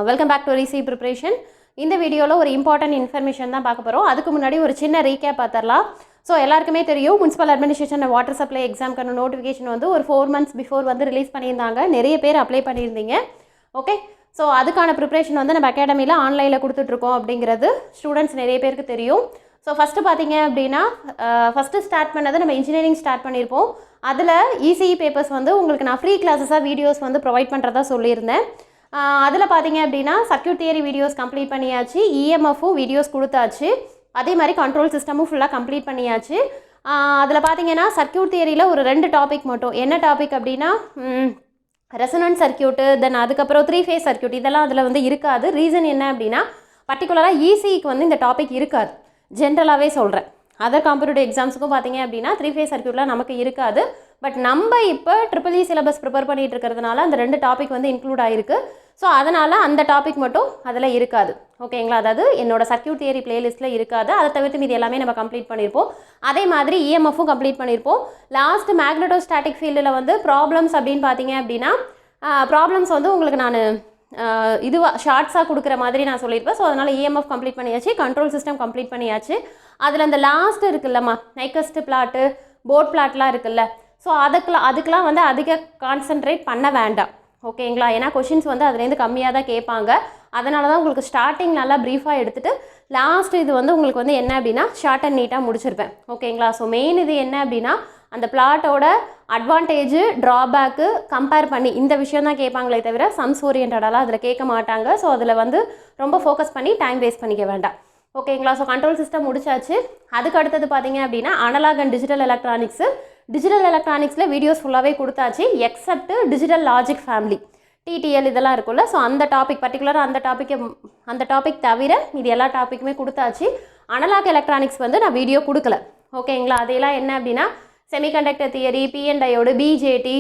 Welcome back to ரீசி preparation. இந்த வீடியோவில் ஒரு இம்பார்ட்டன்ட் இன்ஃபர்மேஷன் தான் பார்க்க போகிறோம். அதுக்கு முன்னாடி ஒரு சின்ன ரீகேப் பார்த்துடலாம். ஸோ எல்லாருக்குமே தெரியும், முனிசிபல் அட்மினிஸ்ட்ரேஷன் வாட்டர் சப்ளை எக்ஸாம்க்கான நோட்டிஃபிகேஷன் வந்து ஒரு 4 months பிஃபோர் வந்து ரிலீஸ் பண்ணியிருந்தாங்க. நிறைய பேர் அப்ளை பண்ணியிருந்தீங்க. ஓகே, ஸோ அதுக்கான ப்ரிப்ரேஷன் வந்து நம்ம அகாடமியில் ஆன்லைனில் கொடுத்துட்ருக்கோம் அப்படிங்கிறது ஸ்டூடெண்ட்ஸ் நிறைய பேருக்கு தெரியும். ஸோ ஃபஸ்ட்டு பார்த்தீங்க அப்படின்னா, ஃபஸ்ட்டு ஸ்டார்ட் பண்ணது நம்ம இன்ஜினியரிங் ஸ்டார்ட் பண்ணியிருப்போம். அதில் இசிஇ பேப்பர்ஸ் வந்து உங்களுக்கு நான் ஃப்ரீ கிளாஸஸாக வீடியோஸ் வந்து ப்ரொவைட் பண்ணுறதா சொல்லியிருந்தேன். அதில் பார்த்தீங்க அப்படின்னா சர்க்யூட் தியரி வீடியோஸ் கம்ப்ளீட் பண்ணியாச்சு, இஎம்எஃப்பும் வீடியோஸ் கொடுத்தாச்சு, அதே மாதிரி கண்ட்ரோல் சிஸ்டமும் ஃபுல்லாக கம்ப்ளீட் பண்ணியாச்சு. அதில் பார்த்தீங்கன்னா சர்க்யூட் தியரியில் ஒரு 2 டாபிக் மட்டும். என்ன டாபிக் அப்படின்னா ரெசனன்ட் சர்க்யூட்டு, தென் அதுக்கப்புறம் 3 phase சர்க்யூட், இதெல்லாம் அதில் வந்து இருக்காது. ரீசன் என்ன அப்படின்னா, பர்டிகுலராக இசிஇக்கு வந்து இந்த டாபிக் இருக்காது. ஜென்ரலாகவே சொல்கிறேன். அதர் காம்படிட்டிவ் எக்ஸாம்ஸுக்கும் பார்த்தீங்க அப்படின்னா 3 phase சர்க்யூட்லாம் நமக்கு இருக்காது. பட் நம்ம இப்போ ட்ரிபிள் இ சிலபஸ் ப்ரிப்பேர் பண்ணிகிட்டு இருக்கிறதுனால அந்த 2 டாபிக் வந்து இன்க்ளூட் ஆகிருக்கு. ஸோ அதனால் அந்த டாபிக் மட்டும் அதில் இருக்காது. ஓகேங்களா, அதாவது என்னோடய சர்க்யூட் தியரி பிளேலிஸ்ட்டில் இருக்காது. அதை தவிர்த்து மீது எல்லாமே நம்ம கம்ப்ளீட் பண்ணியிருப்போம். அதே மாதிரி இஎம்எஃப்பும் கம்ப்ளீட் பண்ணியிருப்போம். லாஸ்ட் மேக்னடோஸ்டாட்டிக் ஃபீல்டில் வந்து ப்ராப்ளம்ஸ் அப்படின்னு பார்த்தீங்க அப்படின்னா, ப்ராப்ளம்ஸ் வந்து உங்களுக்கு நான் இதுவாக ஷார்ட்ஸாக கொடுக்குற மாதிரி நான் சொல்லியிருப்பேன். ஸோ அதனால் இஎம்எஃப் கம்ப்ளீட் பண்ணியாச்சு, கண்ட்ரோல் சிஸ்டம் கம்ப்ளீட் பண்ணியாச்சு. அதில் அந்த லாஸ்ட் இருக்குல்லம்மா, நைக்கஸ்ட் பிளாட்டு, போர்ட் பிளாட்லாம் இருக்குல்ல, ஸோ அதுக்கெலாம் வந்து அதிக கான்சென்ட்ரேட் பண்ண வேண்டாம். ஓகேங்களா, ஏன்னா கொஷின்ஸ் வந்து அதுலேருந்து கம்மியாக தான் கேட்பாங்க. அதனால தான் உங்களுக்கு ஸ்டார்டிங் நல்லா ப்ரீஃபாக எடுத்துகிட்டு லாஸ்ட் இது வந்து உங்களுக்கு வந்து என்ன அப்படின்னா ஷார்ட் அண்ட் நீட்டாக முடிச்சிருப்பேன். ஓகேங்களா, ஸோ மெயின் இது என்ன அப்படின்னா அந்த பிளாட்டோட அட்வான்டேஜு, ட்ராபேக்கு கம்பேர் பண்ணி இந்த விஷயம் தான் கேட்பாங்களே தவிர சம்ஸ் ஓரியன்டாலாம் அதில் கேட்க மாட்டாங்க. ஸோ அதில் வந்து ரொம்ப ஃபோக்கஸ் பண்ணி டைம் வேஸ்ட் பண்ணிக்க வேண்டாம். ஓகேங்களா, ஸோ கண்ட்ரோல் சிஸ்டம் முடிச்சாச்சு. அதுக்கு அடுத்தது பார்த்தீங்க அப்படின்னா analog and digital electronics. Digital எலக்ட்ரானிக்ஸில் வீடியோஸ் ஃபுல்லாகவே கொடுத்தாச்சு, except digital logic family, TTL இதெல்லாம் இருக்குல்ல. ஸோ அந்த டாபிக் பர்டிகுலராக அந்த டாபிக் தவிர இது எல்லா டாப்பிக்குமே கொடுத்தாச்சு. அனலாக் எலக்ட்ரானிக்ஸ் வந்து நான் வீடியோ கொடுக்கல. ஓகேங்களா, அதெல்லாம் என்ன அப்படின்னா semiconductor theory, PN diode, BJT,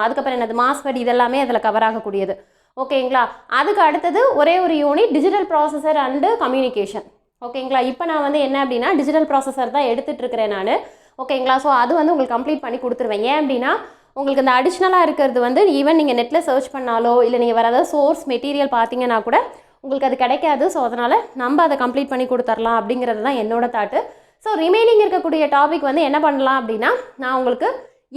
அதுக்கப்புறம் என்னது மாஸ்ஃபெட், இதெல்லாமே அதில் கவர் ஆகக்கூடியது. ஓகேங்களா, அதுக்கு அடுத்தது ஒரே ஒரு unit digital processor and communication. ஓகேங்களா, இப்போ நான் வந்து என்ன அப்படின்னா டிஜிட்டல் ப்ராசஸர் தான் எடுத்துகிட்டு இருக்கிறேன் நான். ஓகேங்களா, ஸோ அது வந்து உங்களுக்கு கம்ப்ளீட் பண்ணி கொடுத்துருவேன். ஏன் அப்படின்னா உங்களுக்கு இந்த அடிஷ்னலாக இருக்கிறது வந்து ஈவன் நீங்கள் நெட்டில் சர்ச் பண்ணாலோ இல்லை நீங்கள் வேறு ஏதாவது சோர்ஸ் மெட்டீரியல் பார்த்தீங்கன்னா கூட உங்களுக்கு அது கிடைக்காது. ஸோ அதனால் நம்ம அதை கம்ப்ளீட் பண்ணி கொடுத்துர்லாம் அப்படிங்கிறது தான் என்னோட தாட்டு. ஸோ ரிமைனிங் இருக்கக்கூடிய டாபிக் வந்து என்ன பண்ணலாம் அப்படின்னா, நான் உங்களுக்கு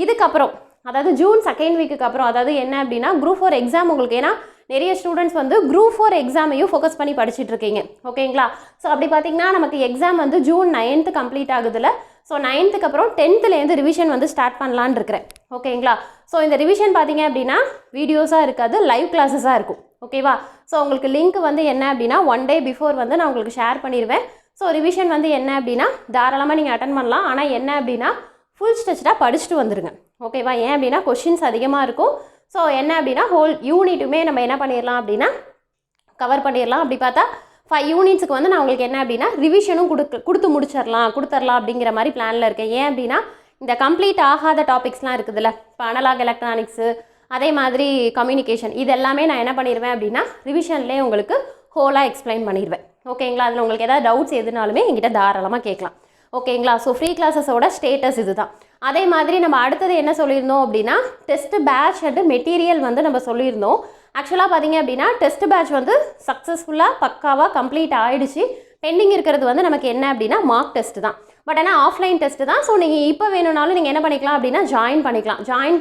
இதுக்கப்புறம் அதாவது ஜூன் 2nd வீக்குக்கு அப்புறம், அதாவது என்ன அப்படின்னா Group 4 எக்ஸாம் உங்களுக்கு, ஏன்னா நிறைய ஸ்டூடெண்ட்ஸ் வந்து Group 4 எக்ஸாமையும் ஃபோக்கஸ் பண்ணி படிச்சுட்டு இருக்கீங்க. ஓகேங்களா, ஸோ அப்படி பார்த்தீங்கன்னா நமக்கு எக்ஸாம் வந்து ஜூன் 9th கம்ப்ளீட் ஆகுதுல்ல. ஸோ 9th அப்புறம் 10th ரிவிஷன் வந்து ஸ்டார்ட் பண்ணலான்னு இருக்கிறேன். ஓகேங்களா, ஸோ இந்த ரிவிஷன் பார்த்தீங்க அப்படின்னா வீடியோஸாக இருக்காது, லைவ் கிளாஸஸாக இருக்கும். ஓகேவா, ஸோ உங்களுக்கு லிங்க் வந்து என்ன அப்படின்னா 1 day பிஃபோர் வந்து நான் உங்களுக்கு ஷேர் பண்ணிடுவேன். ஸோ ரிவிஷன் வந்து என்ன அப்படின்னா தாராளமாக நீங்கள் அட்டன் பண்ணலாம். ஆனால் என்ன அப்படின்னா ஃபுல் ஸ்ட்ரெச்டாக படிச்சுட்டு வந்துடுங்க. ஓகேவா, ஏன் அப்படின்னா கொஷின்ஸ் அதிகமாக இருக்கும். ஸோ என்ன அப்படின்னா ஹோல் யூனிட்டுமே நம்ம என்ன பண்ணிடலாம் அப்படின்னா கவர் பண்ணிடலாம். அப்படி பார்த்தா 5 யூனிட்ஸுக்கு வந்து நான் உங்களுக்கு என்ன அப்படின்னா ரிவிஷனும் கொடுத்துர்லாம் அப்படிங்கிற மாதிரி பிளானில் இருக்கேன். ஏன் அப்படின்னா இந்த கம்ப்ளீட் ஆகாத டாபிக்ஸ்லாம் இருக்குதுல்ல, இப்போ அனலாக் எலக்ட்ரானிக்ஸு, அதே மாதிரி கம்யூனிகேஷன், இது எல்லாமே நான் என்ன பண்ணிடுவேன் அப்படின்னா ரிவிஷன்லேயே உங்களுக்கு ஹோலாக எக்ஸ்பிளைன் பண்ணிடுவேன். ஓகேங்களா, அதில் உங்களுக்கு ஏதாவது டவுட்ஸ் எதுனாலுமே என்கிட்ட தாராளமாக கேட்கலாம். ஓகேங்களா, ஸோ ஃப்ரீ கிளாஸஸோட ஸ்டேட்டஸ் இது தான். அதே மாதிரி நம்ம அடுத்தது என்ன சொல்லியிருந்தோம் அப்படின்னா டெஸ்ட் பேட்ச் அண்டு மெட்டீரியல் வந்து நம்ம சொல்லியிருந்தோம். ஆக்சுவலாக பார்த்தீங்க அப்படின்னா டெஸ்ட் பேட்ச் வந்து சக்ஸஸ்ஃபுல்லாக பக்காவாக கம்ப்ளீட் ஆகிடுச்சு. பெண்டிங் இருக்கிறது வந்து நமக்கு என்ன அப்படின்னா மார்க் டெஸ்ட் தான். பட் ஆனால் ஆஃப்லைன் டெஸ்ட்டு தான். ஸோ நீங்கள் இப்போ வேணும்னாலும் நீங்கள் என்ன பண்ணிக்கலாம் அப்படின்னா ஜாயின்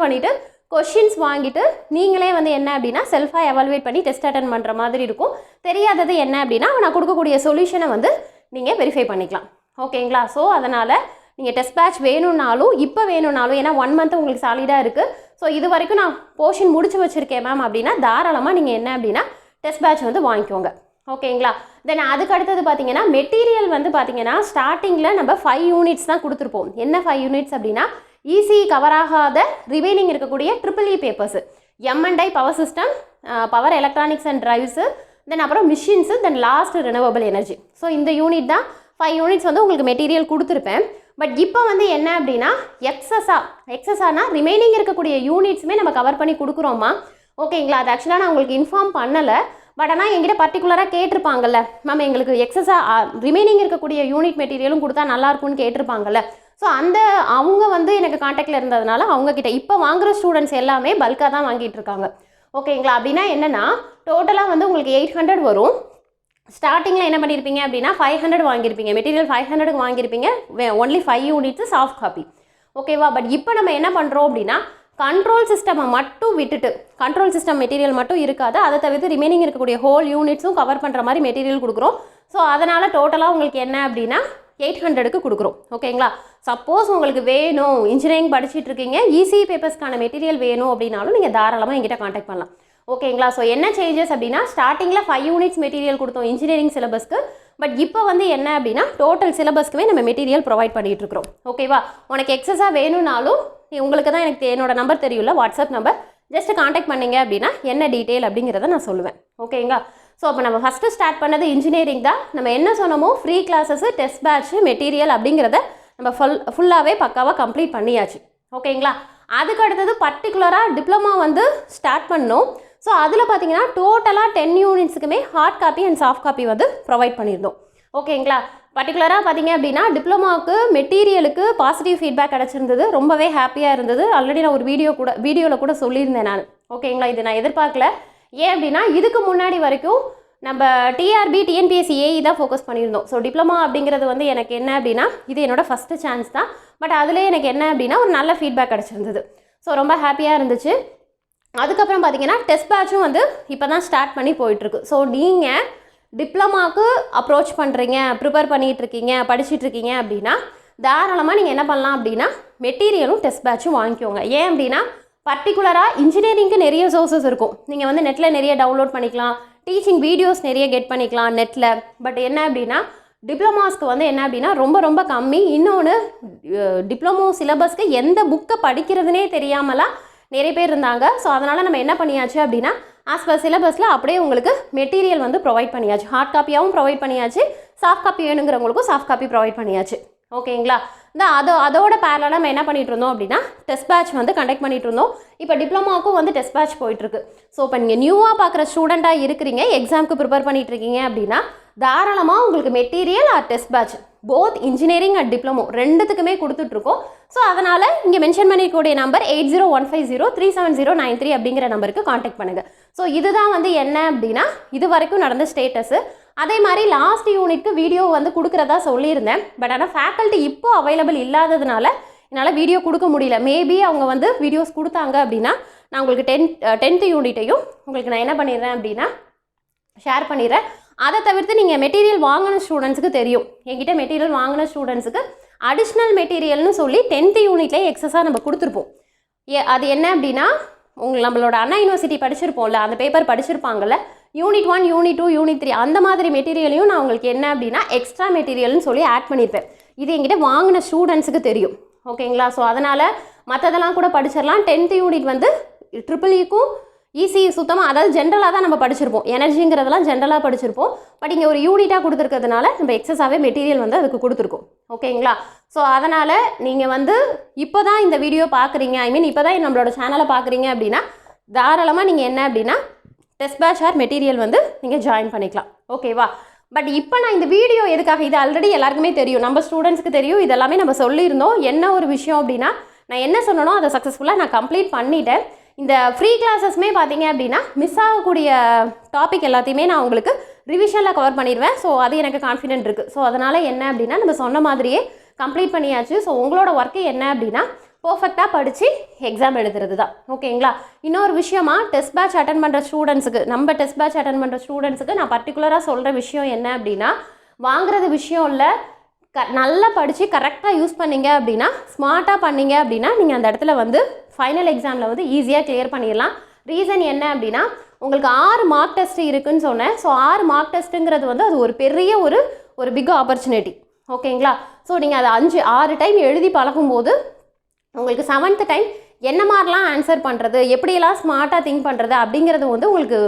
பண்ணிவிட்டு கொஷின்ஸ் வாங்கிட்டு நீங்களே வந்து என்ன அப்படின்னா செல்ஃபாக எவாலுவேட் பண்ணி டெஸ்ட் அட்டன் பண்ணுற மாதிரி இருக்கும். தெரியாதது என்ன அப்படின்னா நான் கொடுக்கக்கூடிய சொல்யூஷனை வந்து நீங்கள் வெரிஃபை பண்ணிக்கலாம். ஓகேங்களா, ஸோ அதனால் நீங்கள் டெஸ்ட் பேட்ச் வேணும்னாலும் இப்போ வேணும்னாலும், ஏன்னா 1 month உங்களுக்கு சாலிடாக இருக்குது. ஸோ இது வரைக்கும் நான் போர்ஷன் முடிச்சு வச்சுருக்கேன் மேம் அப்படின்னா தாராளமாக நீங்கள் என்ன அப்படின்னா டெஸ்ட் பேட்ச் வந்து வாங்கிக்கோங்க. ஓகேங்களா, தென் அதுக்கு அடுத்தது பார்த்தீங்கன்னா மெட்டீரியல் வந்து பார்த்தீங்கன்னா ஸ்டார்டிங்கில் நம்ம 5 யூனிட்ஸ் தான் கொடுத்துருப்போம். என்ன 5 யூனிட்ஸ் அப்படின்னா ஈஸி கவர் ஆகாத ரிமைனிங் இருக்கக்கூடிய triple E papers, M&I power system, power electronics and drives, then அப்புறம் machines, then last renewable energy. So இந்த யூனிட் தான் 5 யூனிட்ஸ் வந்து உங்களுக்கு மெட்டீரியல் கொடுத்துருப்பேன். பட் இப்போ வந்து என்ன அப்படின்னா எக்ஸஸானா ரிமைனிங் இருக்கக்கூடிய யூனிட்ஸுமே நம்ம கவர் பண்ணி கொடுக்குறோமா. ஓகேங்களா, அது ஆக்சுவலாக நான் உங்களுக்கு இன்ஃபார்ம் பண்ணலை. பட் ஆனால் என்கிட்ட பர்டிகுலராக கேட்டிருப்பாங்கல்ல, மேம் எங்களுக்கு ரிமைனிங் இருக்கக்கூடிய யூனிட் மெட்டீரியலும் கொடுத்தா நல்லாயிருக்கும்னு கேட்டிருப்பாங்கல்ல. ஸோ அவங்க வந்து எனக்கு காண்டாக்டில் இருந்ததுனால அவங்கக்கிட்ட இப்போ வாங்குகிற ஸ்டூடெண்ட்ஸ் எல்லாமே பல்காக தான் வாங்கிட்டு இருக்காங்க. ஓகேங்களா. அப்படின்னா என்னென்னா டோட்டலாக வந்து உங்களுக்கு 800 வரும். ஸ்டார்டிங்கில் என்ன பண்ணியிருப்பீங்க அப்படின்னா 500 வாங்கியிருப்பீங்க, மெட்டீரியல் 500 வாங்கியிருப்பீங்க, ஒன்லி 5 யூனிட்ஸு சாஃப்ட் காப்பி. ஓகேவா. பட் இப்போ நம்ம என்ன பண்ணுறோம் அப்படின்னா கண்ட்ரோல் சிஸ்டமை மட்டும் விட்டுட்டு, கண்ட்ரோல் சிஸ்டம் மெட்டீரியல் மட்டும் இருக்காது, அதை தவிர்த்து ரிமைனிங் இருக்கக்கூடிய ஹோல் யூனிட்ஸும் கவர் பண்ணுற மாதிரி மெட்டீரியல் கொடுக்குறோம். ஸோ அதனால் டோட்டலாக உங்களுக்கு என்ன அப்படின்னா 800க்கு கொடுக்குறோம். ஓகேங்களா. சப்போஸ் உங்களுக்கு வேணும், இன்ஜினியரிங் படிச்சுட்டு இருக்கீங்க, ஈஸி பேப்பர்ஸ்க்கான மெட்டீரியல் வேணும் அப்படின்னாலும் நீங்கள் தாராளமாக என்கிட்ட காண்டாக்ட் பண்ணலாம். ஓகேங்களா. ஸோ என்ன சேஞ்சஸ் அப்படின்னா ஸ்டார்டிங்கில் 5 யூனிட்ஸ் மெட்டீரியல் கொடுத்தோம் இன்ஜினியரிங் சிலபஸ்க்கு. பட் இப்போ வந்து என்ன அப்படின்னா டோட்டல் சிலபஸ்க்குமே நம்ம மெட்டீரியல் ப்ரொவைட் பண்ணிகிட்டு இருக்கிறோம். ஓகேவா. உனக்கு எக்ஸஸாக வேணும்னாலும் உங்களுக்கு தான் எனக்கு என்னோட நம்பர் தெரியும்ல, வாட்ஸ்அப் நம்பர், ஜஸ்ட் காண்டாக்ட் பண்ணிங்க அப்படின்னா என்ன டீட்டெயில் அப்படிங்கிறத நான் சொல்லுவேன். ஓகேங்களா. ஸோ அப்போ நம்ம ஃபஸ்ட்டு ஸ்டார்ட் பண்ணது இன்ஜினியரிங் தான். நம்ம என்ன சொன்னமோ free classes, test batch, material அப்படிங்கிறத நம்ம ஃபுல்லாகவே பக்காவாக கம்ப்ளீட் பண்ணியாச்சு. ஓகேங்களா. அதுக்கு அடுத்தது பர்டிகுலராக டிப்ளமா வந்து ஸ்டார்ட் பண்ணோம். ஸோ அதில் பார்த்தீங்கன்னா டோட்டலாக 10 யூனிட்ஸுக்குமே hard copy and soft copy வந்து ப்ரொவைட் பண்ணியிருந்தோம். ஓகேங்களா. பர்டிகுலராக பார்த்தீங்க அப்படின்னா டிப்ளமாவுக்கு மெட்டீரியலுக்கு பாசிட்டிவ் ஃபீட்பேக் கிடச்சிருந்தது, ரொம்பவே ஹாப்பியாக இருந்தது. ஆல்ரெடி நான் ஒரு வீடியோவில் கூட சொல்லியிருந்தேன் நான். ஓகேங்களா. இது நான் எதிர்பார்க்கல. ஏன் அப்படின்னா இதுக்கு முன்னாடி வரைக்கும் நம்ம டிஆர்பி, டிஎன்பிஎஸ்சி, ஏஇ தான் ஃபோக்கஸ் பண்ணியிருந்தோம். ஸோ டிப்ளமா அப்படிங்கிறது வந்து எனக்கு என்ன அப்படின்னா இது என்னோடய ஃபஸ்ட்டு சான்ஸ் தான். பட் அதிலே எனக்கு என்ன அப்படின்னா ஒரு நல்ல ஃபீட்பேக் கிடச்சிருந்தது. ஸோ ரொம்ப ஹாப்பியாக இருந்துச்சு. அதுக்கப்புறம் பார்த்தீங்கன்னா டெஸ்ட் பேட்சும் வந்து இப்போ தான் ஸ்டார்ட் பண்ணி போயிட்டுருக்கு. ஸோ நீங்கள் டிப்ளமாவுக்கு அப்ரோச் பண்ணுறீங்க, ப்ரிப்பேர் பண்ணிகிட்ருக்கீங்க, படிச்சுட்ருக்கீங்க அப்படின்னா தாராளமாக நீங்கள் என்ன பண்ணலாம் அப்படின்னா மெட்டீரியலும் டெஸ்ட் பேட்சும் வாங்கிக்கோங்க. ஏன் அப்படின்னா பர்டிகுலராக இன்ஜினியரிங்க்கு நிறைய சோர்ஸஸ் இருக்கும். நீங்கள் வந்து நெட்டில் நிறைய டவுன்லோட் பண்ணிக்கலாம், டீச்சிங் வீடியோஸ் நிறைய கெட் பண்ணிக்கலாம் நெட்டில். பட் என்ன அப்படின்னா டிப்ளமாஸ்க்கு வந்து என்ன அப்படின்னா ரொம்ப ரொம்ப கம்மி. இன்னொன்று டிப்ளமோ சிலபஸ்க்கு எந்த புக்கை படிக்கிறதுனே தெரியாமலாம் நிறைய பேர் இருந்தாங்க. ஸோ அதனால் நம்ம என்ன பண்ணியாச்சு அப்படின்னா ஆஸ் பர் சிலபஸில் அப்படியே உங்களுக்கு மெட்டீரியல் வந்து ப்ரொவைட் பண்ணியாச்சு. ஹார்ட் காப்பியாகவும் ப்ரொவைட் பண்ணியாச்சு, சாஃப்ட் காப்பி வேணுங்கிறவங்களுக்கும் சாஃப்ட் காப்பி ப்ரொவைட் பண்ணியாச்சு. ஓகேங்களா. அதோட பேரலாக நம்ம என்ன பண்ணிகிட்டு இருந்தோம் அப்படின்னா டெஸ்ட் பேட்ச் வந்து கண்டக்ட் பண்ணிகிட்டு இருந்தோம். இப்போ டிப்ளமாவுக்கும் வந்து டெஸ்ட் பேட்ச் போயிட்டுருக்கு. ஸோ இப்போ நீங்கள் நியூவாக பார்க்குற ஸ்டூடெண்ட்டாக இருக்கிறீங்க, எக்ஸாமுக்கு ப்ரிப்பேர் பண்ணிகிட்டு இருக்கீங்க அப்படின்னா தாராளமாக உங்களுக்கு material or test batch both engineering and diploma ரெண்டுத்துக்குமே கொடுத்துட்ருக்கோம். ஸோ அதனால் இங்கே மென்ஷன் பண்ணிக்கூடிய நம்பர் 8015037093 அப்படிங்கிற நம்பருக்கு காண்டாக்ட் பண்ணுங்கள். ஸோ இதுதான் வந்து என்ன அப்படின்னா இது வரைக்கும் நடந்த ஸ்டேட்டஸு. அதே மாதிரி லாஸ்ட் யூனிட்க்கு வீடியோ வந்து கொடுக்குறதா சொல்லியிருந்தேன். பட் ஆனால் ஃபேக்கல்ட்டி இப்போ அவைலபிள் இல்லாததுனால என்னால் வீடியோ கொடுக்க முடியல. மேபி அவங்க வந்து வீடியோஸ் கொடுத்தாங்க அப்படின்னா நான் உங்களுக்கு 10th யூனிட்டையும் உங்களுக்கு நான் என்ன பண்ணிடுறேன் அப்படின்னா ஷேர் பண்ணிடுறேன். அதை தவிர்த்து நீங்கள் மெட்டீரியல் வாங்கின ஸ்டூடெண்ட்ஸுக்கு தெரியும், என்கிட்ட மெட்டீரியல் வாங்கின ஸ்டூடெண்ட்ஸுக்கு அடிஷ்னல் மெட்டீரியல்னு சொல்லி 10th யூனிட்லேயே எக்ஸஸாக நம்ம கொடுத்துருப்போம். அது என்ன அப்படின்னா நம்மளோட அண்ணா யூனிவர்சிட்டி படிச்சிருப்போம்ல, அந்த பேப்பர் படிச்சிருப்பாங்கல்ல, யூனிட் 1, யூனிட் 2, யூனிட் 3 அந்த மாதிரி மெட்டீரியலையும் நான் உங்களுக்கு என்ன அப்படின்னா எக்ஸ்ட்ரா மெட்டீரியல்னு சொல்லி ஆட் பண்ணியிருப்பேன். இது என்கிட்ட வாங்கின ஸ்டூடெண்ட்ஸுக்கு தெரியும். ஓகேங்களா. ஸோ அதனால் மற்றதெல்லாம் கூட படிச்சிடலாம். 10th யூனிட் வந்து ட்ரிபிள்இக்கும் ஈஸி சுத்தமாக, அதாவது ஜென்ரலாக தான் நம்ம படிச்சிருப்போம், எனர்ஜிங்கிறதெல்லாம் ஜென்ரலாக படிச்சிருப்போம். பட் இங்கே ஒரு யூனிட்டாக கொடுத்துருக்கிறதுனால நம்ம எக்ஸஸாகவே மெட்டீரியல் வந்து அதுக்கு கொடுத்துருக்கோம். ஓகேங்களா. ஸோ அதனால் நீங்கள் வந்து இப்போ தான் இந்த வீடியோ பார்க்குறீங்க, இப்போ தான் நம்மளோட சேனலை பார்க்குறீங்க அப்படின்னா தாராளமாக நீங்கள் என்ன அப்படின்னா டெஸ்ட் பேட்ச் ஆர் மெட்டீரியல் வந்து நீங்கள் ஜாயின் பண்ணிக்கலாம். ஓகேவா. பட் இப்போ நான் இந்த வீடியோ எதுக்காக, இது ஆல்ரெடி எல்லாருக்குமே தெரியும், நம்ம ஸ்டூடெண்ட்ஸ்க்கு தெரியும், இதெல்லாமே நம்ம சொல்லியிருந்தோம். என்ன ஒரு விஷயம் அப்படின்னா நான் என்ன சொன்னனோ அதை சக்ஸஸ்ஃபுல்லாக நான் கம்ப்ளீட் பண்ணிட்டேன். இந்த ஃப்ரீ கிளாஸஸ்மே பார்த்தீங்க அப்படின்னா மிஸ் ஆகக்கூடிய டாபிக் எல்லாத்தையுமே நான் உங்களுக்கு ரிவிஷனில் கவர் பண்ணிடுவேன். ஸோ அது எனக்கு கான்ஃபிடென்ட் இருக்குது. ஸோ அதனால் என்ன அப்படின்னா நம்ம சொன்ன மாதிரியே கம்ப்ளீட் பண்ணியாச்சு. ஸோ உங்களோட ஒர்க்கு என்ன அப்படின்னா பர்ஃபெக்டாக படித்து எக்ஸாம் எழுதுறது தான். ஓகேங்களா. இன்னொரு விஷயமா டெஸ்ட் பேட்ச் அட்டன் பண்ணுற ஸ்டூடெண்ட்ஸுக்கு, நம்ம டெஸ்ட் பேட்ச் அட்டன் பண்ணுற ஸ்டூடெண்ட்ஸுக்கு நான் பர்டிகுலராக சொல்கிற விஷயம் என்ன அப்படின்னா வாங்குறது விஷயம் இல்லை, நல்லா படித்து கரெக்டாக யூஸ் பண்ணிங்க அப்படின்னா, ஸ்மார்ட்டாக பண்ணிங்க அப்படின்னா நீங்கள் அந்த இடத்துல வந்து ஃபைனல் எக்ஸாமில் வந்து ஈஸியாக கிளியர் பண்ணிடலாம். ரீசன் என்ன அப்படின்னா உங்களுக்கு 6 மார்க் டெஸ்ட் இருக்குதுன்னு சொன்னேன். ஸோ 6 மார்க் டெஸ்ட்டுங்கிறது வந்து அது ஒரு பெரிய ஒரு பிக் ஆப்பர்ச்சுனிட்டி. ஓகேங்களா. ஸோ நீங்கள் அதை 5-6 டைம் எழுதி பழகும்போது உங்களுக்கு 7th டைம் என்ன மாதிரிலாம் ஆன்சர் பண்ணுறது, எப்படியெல்லாம் ஸ்மார்ட்டாக திங்க் பண்ணுறது அப்படிங்கிறது வந்து உங்களுக்கு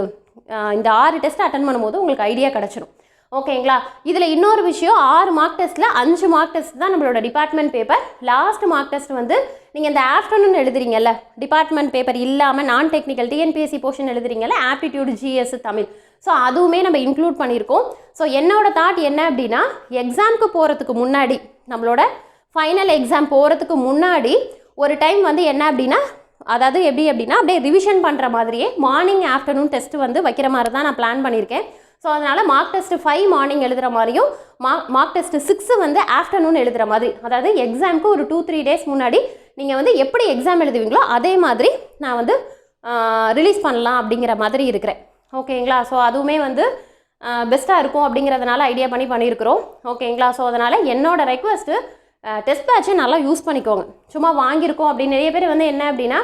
இந்த 6 டெஸ்ட் அட்டன் பண்ணும்போது உங்களுக்கு ஐடியா கிடச்சிடும். ஓகேங்களா. இதில் இன்னொரு விஷயம், 6 மார்க் டெஸ்ட்டில் 5 மார்க் டெஸ்ட் தான் நம்மளோட department paper. Last mark test வந்து நீங்கள் இந்த ஆஃப்டர்நூன் எழுதுறீங்கல்ல, டிபார்ட்மெண்ட் பேப்பர் இல்லாமல் நான் டெக்னிக்கல் டிஎன்பிஎஸ்சி போர்ஷன் எழுதுறீங்கல்ல, ஆப்டிடியூட், ஜிஎஸ், தமிழ், ஸோ அதுவுமே நம்ம இன்க்ளூட் பண்ணியிருக்கோம். ஸோ என்னோட தாட் என்ன அப்படின்னா எக்ஸாமுக்கு போகிறதுக்கு முன்னாடி, நம்மளோட ஃபைனல் எக்ஸாம் போகிறதுக்கு முன்னாடி ஒரு டைம் வந்து என்ன அப்படின்னா அதாவது எப்படி அப்படின்னா அப்படியே ரிவிஷன் பண்ணுற மாதிரியே மார்னிங் ஆஃப்டர்நூன் டெஸ்ட் வந்து வைக்கிற மாதிரி தான் நான் பிளான் பண்ணியிருக்கேன். ஸோ அதனால் மார்க் டெஸ்ட்டு 5 மார்னிங் எழுதுகிற மாதிரியும் மார்க் டெஸ்ட்டு 6 வந்து ஆஃப்டர்நூன் எழுதுகிற மாதிரி, அதாவது எக்ஸாமுக்கு ஒரு 2-3 டேஸ் முன்னாடி நீங்கள் வந்து எப்படி எக்ஸாம் எழுதுவீங்களோ அதே மாதிரி நான் வந்து ரிலீஸ் பண்ணலாம் அப்படிங்கிற மாதிரி இருக்கிறேன். ஓகேங்களா? ஸோ அதுவுமே வந்து பெஸ்ட்டாக இருக்கும் அப்படிங்கிறதுனால ஐடியா பண்ணி பண்ணியிருக்கிறோம். ஓகேங்களா? ஸோ அதனால் என்னோடய ரெக்வஸ்ட்டு டெஸ்ட் பேட்சை நல்லா யூஸ் பண்ணிக்கோங்க. சும்மா வாங்கியிருக்கோம் அப்படின்னு நிறைய பேர் வந்து என்ன அப்படின்னா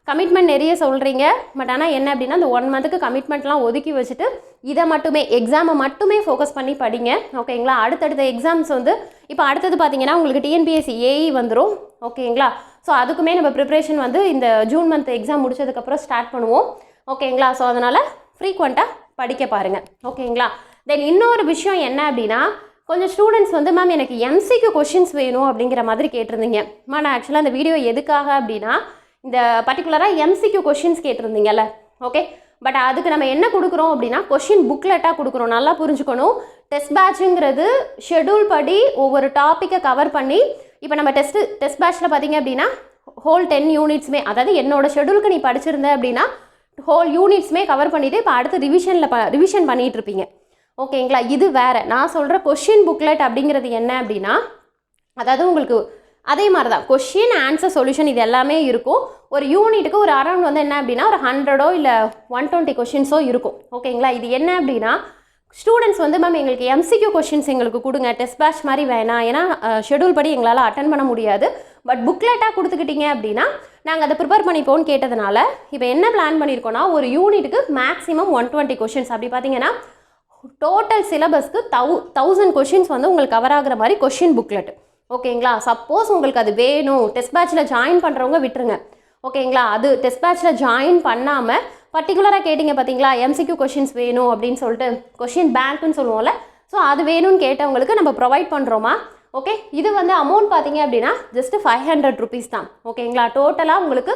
கமிட்மெண்ட் நிறைய சொல்கிறீங்க, பட் ஆனால் என்ன அப்படின்னா இந்த 1 மந்த்துக்கு கமிட்மெண்ட்லாம் ஒதுக்கி வச்சுட்டு இதை மட்டுமே எக்ஸாமை மட்டுமே ஃபோக்கஸ் பண்ணி படிங்க. ஓகேங்களா? அடுத்தடுத்த எக்ஸாம்ஸ் வந்து இப்போ அடுத்தது பார்த்தீங்கன்னா உங்களுக்கு டிஎன்பிஎஸ்சி ஏஇ வந்துடும். ஓகேங்களா? ஸோ அதுக்குமே நம்ம ப்ரிப்ரேஷன் வந்து இந்த ஜூன் மந்த் எக்ஸாம் முடிச்சதுக்கப்புறம் ஸ்டார்ட் பண்ணுவோம். ஓகேங்களா? ஸோ அதனால் ஃப்ரீக்வெண்ட்டாக படிக்க பாருங்கள். ஓகேங்களா? தென் இன்னொரு விஷயம் என்ன அப்படின்னா கொஞ்சம் ஸ்டூடெண்ட்ஸ் வந்து மேம் எனக்கு எம்சிக்யூ கொஷின்ஸ் வேணும் அப்படிங்கிற மாதிரி கேட்டிருந்தீங்க. நான் ஆக்சுவலாக அந்த வீடியோ எதுக்காக அப்படின்னா இந்த பர்டிகுலராக எம்சிக்யூ கொஷின்ஸ் கேட்டிருந்தீங்கல்ல. ஓகே, பட் அதுக்கு நம்ம என்ன கொடுக்குறோம் அப்படின்னா கொஷின் புக்லெட்டாக கொடுக்குறோம். நல்லா புரிஞ்சுக்கணும். டெஸ்ட் பேட்சுங்கிறது ஷெடியூல் படி ஒவ்வொரு டாப்பிக்கை கவர் பண்ணி இப்போ நம்ம டெஸ்ட் பேட்சில் பார்த்தீங்க அப்படின்னா ஹோல் 10 யூனிட்ஸுமே, அதாவது என்னோட ஷெடியூலுக்கு நீ படிச்சிருந்த அப்படின்னா ஹோல் யூனிட்ஸுமே கவர் பண்ணிவிட்டு இப்போ அடுத்து ரிவிஷன் பண்ணிகிட்டு இருப்பீங்க. ஓகேங்களா? இது வேறு. நான் சொல்கிற கொஷின் புக்லெட் அப்படிங்கிறது என்ன அப்படின்னா அதாவது உங்களுக்கு அதே மாதிரி தான் கொஷின் ஆன்சர் சொல்யூஷன் இது எல்லாமே இருக்கும். ஒரு யூனிட்டுக்கு ஒரு அரௌண்ட் வந்து என்ன அப்படின்னா ஒரு 100 இல்லை 120 கொஷின்ஸோ இருக்கும். ஓகேங்களா? இது என்ன அப்படின்னா ஸ்டூடெண்ட்ஸ் வந்து மேம் எங்களுக்கு எம்சிக்யூ கொஷின்ஸ் எங்களுக்கு கொடுங்க, டெஸ்ட் பேட்ச் மாதிரி வேணாம், ஏன்னா ஷெடியூல் படி எங்களால் அட்டன் பண்ண முடியாது, பட் புக்லெட்டாக கொடுத்துக்கிட்டீங்க அப்படின்னா நாங்கள் அதை ப்ரிப்பேர் பண்ணிப்போன்னு கேட்டதுனால இப்போ என்ன பிளான் பண்ணியிருக்கோன்னா ஒரு யூனிட்டுக்கு மேக்ஸிமம் 120 கொஷின்ஸ். அப்படி பார்த்தீங்கன்னா டோட்டல் சிலபஸ்க்கு 1000 கொஷின்ஸ் வந்து உங்களுக்கு கவர் ஆகுற மாதிரி கொஷின் புக்லெட். ஓகேங்களா? சப்போஸ் உங்களுக்கு அது வேணும், டெஸ்ட் பேட்சில் ஜாயின் பண்ணுறவங்க விட்டுருங்க. ஓகேங்களா? அது டெஸ்ட் பேட்சில் ஜாயின் பண்ணாமல் பர்டிகுலராக கேட்டிங்க பார்த்தீங்களா எம்சிக்யூ கொஷின்ஸ் வேணும் அப்படின்னு சொல்லிட்டு கொஷின் பேங்க்குன்னு சொல்லுவோம்ல, ஸோ அது வேணும்னு கேட்டவங்களுக்கு நம்ம ப்ரொவைட் பண்ணுறோமா. ஓகே, இது வந்து அமௌண்ட் பார்த்தீங்க அப்படின்னா ஜஸ்ட்டு 500 ருபீஸ் தான். ஓகேங்களா? டோட்டலாக உங்களுக்கு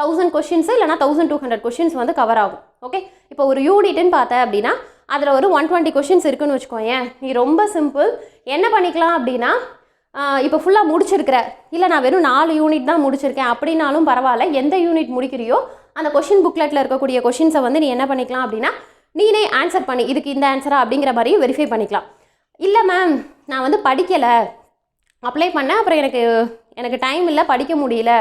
1000 கொஷின்ஸ் இல்லைனா 1200 கொஷின்ஸ் வந்து கவர் ஆகும். ஓகே, இப்போ ஒரு யூனிட்னு பார்த்தேன் அப்படின்னா அதில் ஒரு 120 கொஷின்ஸ் இருக்குன்னு வச்சுக்கோங்க. நீ ரொம்ப சிம்பிள் என்ன பண்ணிக்கலாம் அப்படின்னா இப்போ ஃபுல்லாக முடிச்சிருக்கிற, இல்லை நான் வெறும் 4 யூனிட் தான் முடிச்சிருக்கேன் அப்படின்னாலும் பரவாயில்ல, எந்த யூனிட் முடிக்கிறியோ அந்த கொஷின் புக்லெட்டில் இருக்கக்கூடிய கொஷின்ஸை வந்து நீ என்ன பண்ணிக்கலாம் அப்படின்னா நீனே ஆன்சர் பண்ணி இதுக்கு இந்த ஆன்சரா அப்படிங்கிற மாதிரியும் வெரிஃபை பண்ணிக்கலாம். இல்லை மேம் நான் வந்து படிக்கலை, அப்ளை பண்ணேன், அப்புறம் எனக்கு டைம் இல்லை, படிக்க முடியல,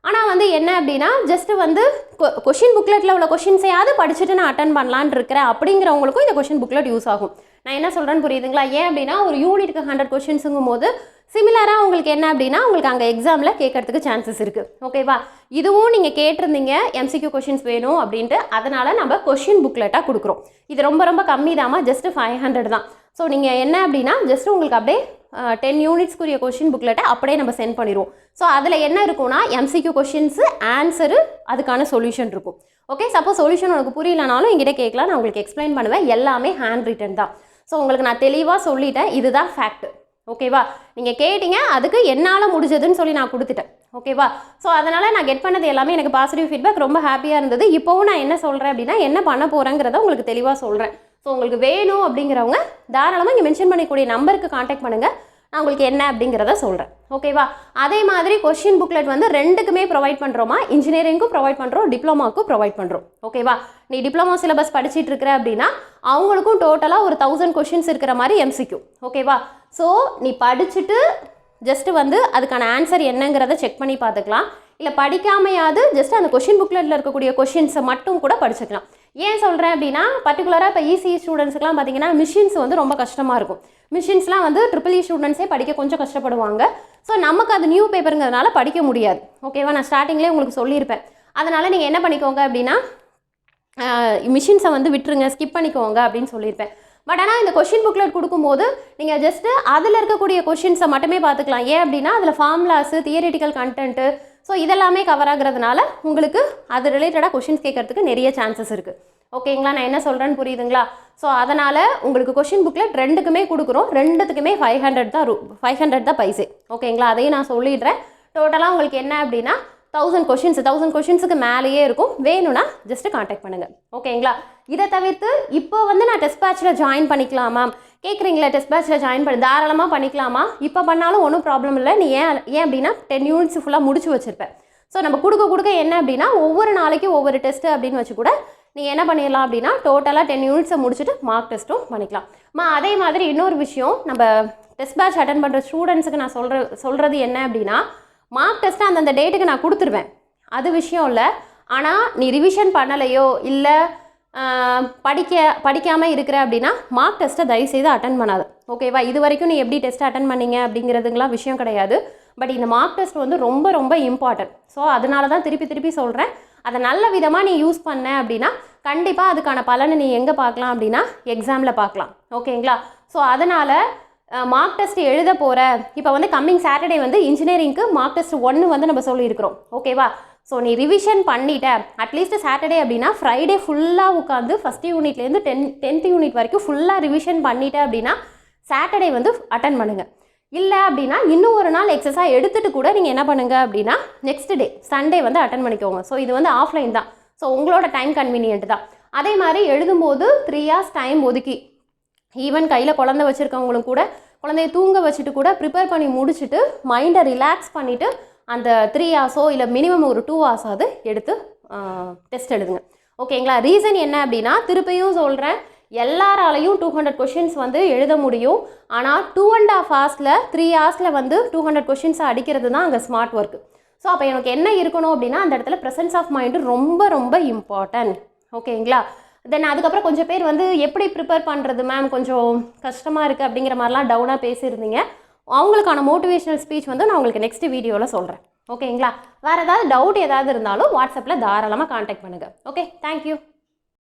ஆனால் வந்து என்ன அப்படின்னா ஜஸ்ட்டு வந்து கொஷின் புக்லெட்டில் உள்ள கொஷின்ஸையாவது படிச்சுட்டு நான் அட்டன் பண்ணலான் இருக்கிறேன் அப்படிங்கிறவங்களுக்கும் இந்த கொஷின் புக்லெட் யூஸ் ஆகும். நான் என்ன சொல்கிறேன்னு புரியுதுங்களா? ஏன் அப்படின்னா ஒரு யூனிட்டுக்கு 100 கொஷின்ஸுங்கும் போது சிமிலராக உங்களுக்கு என்ன அப்படின்னா உங்களுக்கு அங்கே எக்ஸாமில் கேட்கறதுக்கு சான்சஸ் இருக்குது. ஓகேவா? இதுவும் நீங்கள் கேட்டிருந்தீங்க எம்சிக்யூ கொஷின்ஸ் வேணும் அப்படின்ட்டு, அதனால் நம்ம கொஷின் புக்லெட்டாக கொடுக்குறோம். இது ரொம்ப ரொம்ப கம்மி தாம்மா, ஜஸ்ட்டு 500 தான். ஸோ நீங்கள் என்ன அப்படின்னா ஜஸ்ட்டு உங்களுக்கு அப்படியே 10 யூனிட்ஸ்க்குரிய கொஷின் புக்லெட்டை அப்படியே நம்ம சென்ட் பண்ணிடுவோம். ஸோ அதில் என்ன இருக்கும்னா எம்சிக்யூ கொஷின்ஸு ஆன்சரு அதுக்கான சொல்யூஷன் இருக்கும். ஓகே, சப்போஸ் சொல்யூஷன் உனக்கு புரியலனாலும் என்கிட்ட கேட்கலாம், நான் உங்களுக்கு எக்ஸ்பிளைன் பண்ணுவேன். எல்லாமே ஹேண்ட் ரிட்டன் தான். ஸோ உங்களுக்கு நான் தெளிவாக சொல்லிட்டேன், இதுதான் ஃபேக்ட். ஓகேவா? நீங்கள் கேட்டிங்க, அதுக்கு என்னால் முடிஞ்சதுன்னு சொல்லி நான் கொடுத்துட்டேன். ஓகேவா? ஸோ அதனால் நான் கெட் பண்ணது எல்லாமே எனக்கு பாசிட்டிவ் ஃபீட்பேக், ரொம்ப ஹாப்பியாக இருந்தது. இப்போவும் நான் என்ன சொல்கிறேன் அப்படின்னா என்ன பண்ண போகிறேங்கிறத உங்களுக்கு தெளிவாக சொல்கிறேன். ஸோ உங்களுக்கு வேணும் அப்படிங்கிறவங்க தாராளமாக இங்கே மென்ஷன் பண்ணிக்கூடிய நம்பருக்கு காண்டாக்ட் பண்ணுங்கள், நான் உங்களுக்கு என்ன அப்படிங்கிறத சொல்கிறேன். ஓகேவா? அதே மாதிரி கொஷின் புக்லெட் வந்து 2க்குமே ப்ரொவைட் பண்ணுறோமா, இன்ஜினியரிங்க்கும் ப்ரொவைட் பண்ணுறோம், டிப்ளமாவுக்கும் ப்ரொவைட் பண்ணுறோம். ஓகேவா? நீ டிப்ளமோ சிலபஸ் படிச்சுட்டு இருக்கிற அப்படின்னா அவங்களுக்கும் டோட்டலாக ஒரு 1000 கொஷின்ஸ் இருக்கிற மாதிரி எம்சிக்யூ. ஓகேவா? ஸோ நீ படிச்சுட்டு ஜஸ்ட்டு வந்து அதுக்கான ஆன்சர் என்னங்கிறத செக் பண்ணி பார்த்துக்கலாம். இல்லை படிக்காமையாவது ஜஸ்ட் அந்த கொஷின் புக்லெட்டில் இருக்கக்கூடிய கொஷின்ஸை மட்டும் கூட படிச்சுக்கலாம். ஏன் சொல்கிறேன் அப்படின்னா பர்டிகுலராக இப்போ இசிஇ ஸ்டூடெண்ட்ஸுக்குலாம் பார்த்தீங்கன்னா மிஷின்ஸ் வந்து ரொம்ப கஷ்டமாக இருக்கும். மிஷின்ஸ்லாம் வந்து ட்ரிபிள் இ ஸ்டூடெண்ட்ஸே படிக்க கொஞ்சம் கஷ்டப்படுவாங்க. ஸோ நமக்கு அது நியூ பேப்பருங்கிறதுனால படிக்க முடியாது. ஓகேவா? நான் ஸ்டார்டிங்லேயே உங்களுக்கு சொல்லியிருப்பேன். அதனால் நீங்கள் என்ன பண்ணிக்கோங்க அப்படின்னா மிஷின்ஸை வந்து விட்டுருங்க, ஸ்கிப் பண்ணிக்கோங்க அப்படின்னு சொல்லியிருப்பேன். பட் ஆனால் இந்த கொஷின் புக்லெட் கொடுக்கும்போது நீங்கள் ஜஸ்ட்டு அதில் இருக்கக்கூடிய கொஷின்ஸை மட்டுமே பார்த்துக்கலாம். ஏன் அப்படின்னா அதில் ஃபார்முலாஸு, தியரிட்டிக்கல் கண்டென்ட்டு, ஸோ இதெல்லாமே கவர் ஆகுறதுனால உங்களுக்கு அது ரிலேட்டடாக கொஷின்ஸ் கேட்கறதுக்கு நிறைய சான்சஸ் இருக்குது. ஓகேங்களா? நான் என்ன சொல்கிறேன்னு புரியுதுங்களா? ஸோ அதனால் உங்களுக்கு கொஷின் புக்லெட் 2க்குமே கொடுக்குறோம். 2த்துக்குமே 500 தான் பைசே. ஓகேங்களா? அதையும் நான் சொல்லிடுறேன். டோட்டலாக உங்களுக்கு என்ன அப்படின்னா 1000 கொஷின்ஸுக்கு மேலேயே இருக்கும். வேணும்னா ஜஸ்ட்டு காண்டாக்ட் பண்ணுங்கள். ஓகேங்களா? இதை தவிர்த்து இப்போ வந்து நான் டெஸ்ட் பேட்சில் ஜாயின் பண்ணிக்கலாமா கேட்குறீங்களா? டெஸ்ட் பேட்சில் ஜாயின் பண்ணி தாராளமாக பண்ணிக்கலாமா? இப்போ பண்ணாலும் ஒன்றும் ப்ராப்ளம் இல்லை. நீ ஏன் அப்படின்னா 10 யூனிட்ஸ் ஃபுல்லாக முடிச்சு வச்சுருப்பேன். ஸோ நம்ம கொடுக்க என்ன அப்படின்னா ஒவ்வொரு நாளைக்கு ஒவ்வொரு டெஸ்ட்டு அப்படின்னு வச்சு கூட நீங்கள் என்ன பண்ணிடலாம் அப்படின்னா டோட்டலாக 10 யூனிட்ஸை முடிச்சுட்டு மார்க் டெஸ்ட்டும் பண்ணிக்கலாம். அதே மாதிரி இன்னொரு விஷயம், நம்ம டெஸ்ட் பேட்ச் அட்டன் பண்ணுற ஸ்டூடெண்ட்ஸுக்கு நான் சொல்கிறது என்ன அப்படின்னா, மார்க் டெஸ்ட்டை அந்தந்த டேட்டுக்கு நான் கொடுத்துருவேன், அது விஷயம் இல்லை. ஆனால் நீ ரிவிஷன் பண்ணலையோ இல்லை படிக்காமல் இருக்கிற அப்படின்னா மார்க் டெஸ்ட்டை தயவுசெய்து அட்டன் பண்ணாது. ஓகேவா? இது வரைக்கும் நீ எப்படி டெஸ்ட் அட்டன் பண்ணீங்க அப்படிங்கிறதுங்களாம் விஷயம் கிடையாது. பட் இந்த மார்க் டெஸ்ட் வந்து ரொம்ப ரொம்ப இம்பார்ட்டன்ட். ஸோ அதனால தான் திருப்பி சொல்கிறேன், அதை நல்ல விதமாக நீ யூஸ் பண்ண அப்படின்னா கண்டிப்பாக அதுக்கான பலனை நீ எங்கே பார்க்கலாம் அப்படின்னா எக்ஸாமில் பார்க்கலாம். ஓகேங்களா? ஸோ அதனால் மார்க் டெஸ்ட் எழுத போகிற இப்போ வந்து கம்மிங் சாட்டர்டே வந்து இன்ஜினியரிங்க்கு மார்க் டெஸ்ட் 1 வந்து நம்ம சொல்லியிருக்கிறோம். ஓகேவா? ஸோ நீ ரிவிஷன் பண்ணிட்ட அட்லீஸ்ட் சாட்டர்டே அப்படின்னா ஃப்ரைடே ஃபுல்லாக உட்காந்து ஃபஸ்ட் யூனிட்லேருந்து 10th யூனிட் வரைக்கும் ஃபுல்லாக ரிவிஷன் பண்ணிட்ட அப்படின்னா சாட்டர்டே வந்து அட்டன் பண்ணுங்கள். இல்லை அப்படின்னா இன்னும் ஒரு நாள் எக்ஸஸாக எடுத்துகிட்டு கூட நீங்கள் என்ன பண்ணுங்கள் அப்படின்னா நெக்ஸ்ட் டே சண்டே வந்து அட்டன் பண்ணிக்கோங்க. ஸோ இது வந்து ஆஃப்லைன் தான். ஸோ உங்களோட டைம் கன்வீனியன்ட் தான். அதே மாதிரி எழுதும்போது 3 hours டைம் ஒதுக்கி, ஈவன் கையில் குழந்தை வச்சுருக்கவங்களும் கூட குழந்தைய தூங்க வச்சுட்டு கூட ப்ரிப்பேர் பண்ணி முடிச்சுட்டு மைண்டை ரிலாக்ஸ் பண்ணிவிட்டு அந்த 3 hours இல்லை மினிமம் ஒரு 2 hours எடுத்து டெஸ்ட் எழுதுங்க. ஓகேங்களா? ரீசன் என்ன அப்படின்னா திருப்பியும் சொல்கிறேன், எல்லாராலையும் 200 கொஷின்ஸ் வந்து எழுத முடியும். ஆனால் 2.5 hours 3 hours வந்து 200 கொஷின்ஸை அடிக்கிறது தான் அங்கே ஸ்மார்ட் ஒர்க்கு. ஸோ அப்போ எனக்கு என்ன இருக்கணும் அப்படின்னா அந்த இடத்துல ப்ரெசன்ஸ் ஆஃப் மைண்டு ரொம்ப ரொம்ப இம்பார்ட்டன்ட். ஓகேங்களா? தென் அதுக்கப்புறம் கொஞ்சம் பேர் வந்து எப்படி ப்ரிப்பேர் பண்ணுறது மேம், கொஞ்சம் கஷ்டமாக இருக்குது அப்படிங்கிற மாதிரிலாம் டவுனாக பேசியிருந்தீங்க. அவங்களுக்கான மோட்டிவேஷனல் ஸ்பீச் வந்து நான் உங்களுக்கு நெக்ஸ்ட் வீடியோவில் சொல்கிறேன். ஓகேங்களா? வேறு ஏதாவது டவுட் ஏதாவது இருந்தாலும் வாட்ஸ்அப்பில் தாராளமாக கான்டாக்ட் பண்ணுங்கள். Okay, thank you.